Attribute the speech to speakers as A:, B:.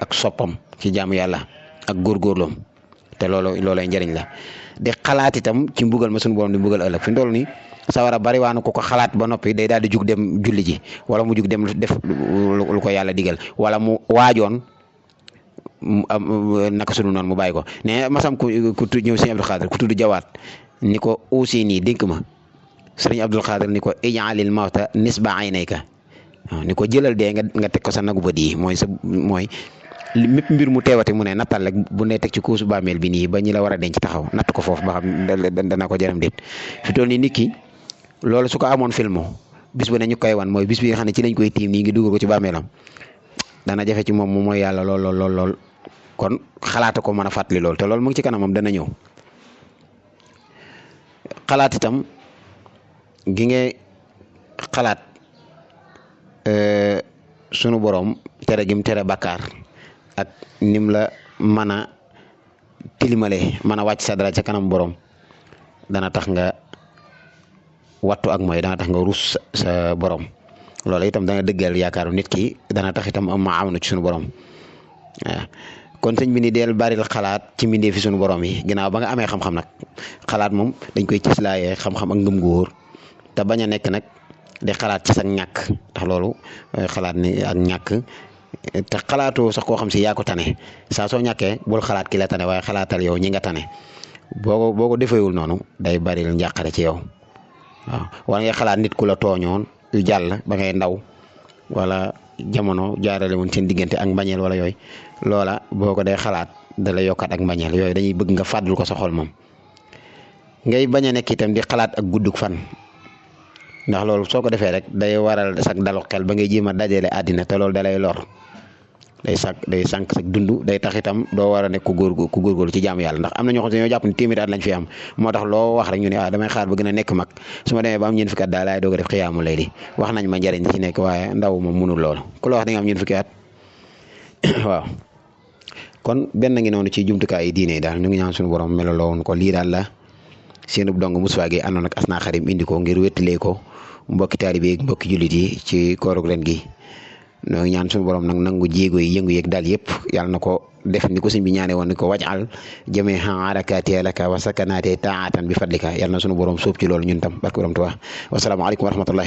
A: ak soppam ci jaamu yàlla ak góorgóorloom te loolay njëriñ la di xalaat itam ci mbugal ma suñu borom di mbugal ëllëg fi mu toll nii sawara bari waa na ko xalaat ba noppi day daal di jug dem julli ji wala mu jug dem def lu ko yàlla digal wala mu waajoon naka sunu noonu mu bàyyi ko ne masam ku ñëw sëñ Abdul Xaadir ku tudd jawaat ni ko aussi nii dénk ma sëriñ Abdul Xaadir ni ko ijaalil mawta nisba aynayka waaw ni ko jëlal dee nga teg ko sa nagu bët yi mooy mépp mbir mu teewati mu ne nattal rek bu ne teg ci kuusu bàmmeel bi nii ba ñi la war a denc taxaw natt ko foofu ba xam dana ko jaram déet fi toll nii nit ki loolu su ko amoon filmo bis bu ne ñu koy wan mooy bis bi nga xam ne ci lañ koy tiim nii ngi dugal ko ci bàmmeelam dana jafe ci moom mu mooy yàlla lool kon xalaata ko mën a fàttali loolu te loolu mu ngi ci kanamam dana ñëw xalaat itam gi nga xalaat sunu borom tere gim tere bakkaar ak nim la mën a tilimale mën a wàcc sa dara ca kanam borom dana tax nga wattu ak mooy dana tax nga rus sa borom loolu itam dana dëggal yaakaaru nit ki dana tax itam am ma am na ci sunu borom waaw kon sëñ bi ni deel baril xalaat ci mbindee fi sunu borom yi ginnaaw ba nga amee xam-xam nag xalaat moom dañ koy cislaayee xam-xam ak ngëm gu wóor te bañ a nekk nag di xalaat ci sa ñàkk ndax loolu xalaat ni ak ñàkk te xalaatoo sax koo xam si yaa ko tane saa soo ñàkkee bul xalaat ki la tane waaye xalaatal yow ñi nga tane boo ko defeewul noonu day bari lu njàqare ci yow waaw wala ngay xalaat nit ku la tooñoon yu jàll ba ngay ndaw wala jamono jaarale woon seen diggante ak mbañeel wala yooyu loola boo ko dee xalaat da la yokkaat ak mbañeel yooyu dañuy bëgg nga fàddul ko sa xol moom ngay bañ a nekk itam di xalaat ak guddug fan ndax loolu soo ko defee rek day waral sag dalu xel ba ngay jéem a dajale àddina te loolu da lay lor day sànq sa dund day tax itam doo war a nekk ku góorgóorlu ci jaamu yàlla ndax am na ñoo xam ne ñoo jàpp ne téeméeri at lañ fi am moo tax loo wax rek ñu ne damay xaar ba gën a nekk mag su ma demee ba am ñeent fukki at daal laay doog a def xiyaamu layli wax nañ ma njëriñ ci nekk waaye ndaw moom mënul loolu ku la wax da nga am ñeent fukki at waaw kon benn ngi noonu ci jumtukaay yi diine daal ñu ngi ñaan suñu borom melaloon ko lii daal la seenub dong Moustapha Gueye àndoon ak Asna Khadim indi ko ngir wéttalee ko mbokki taalibe yi mbokki jullit yi ci koorug ren gi ñoo ñaan suñu borom nag nangu jéego yi yëngu yeeg daal yëpp yàlla na ko def ni ko sëñ bi ñaane woon ni ko wajal jëmee harakati laka wa sakanaate taatan bi fadlika yàlla na suñu borom sóob ci loolu ñun tam barke borom Tuubaa wasalaamaaleykum wa rahmatullahi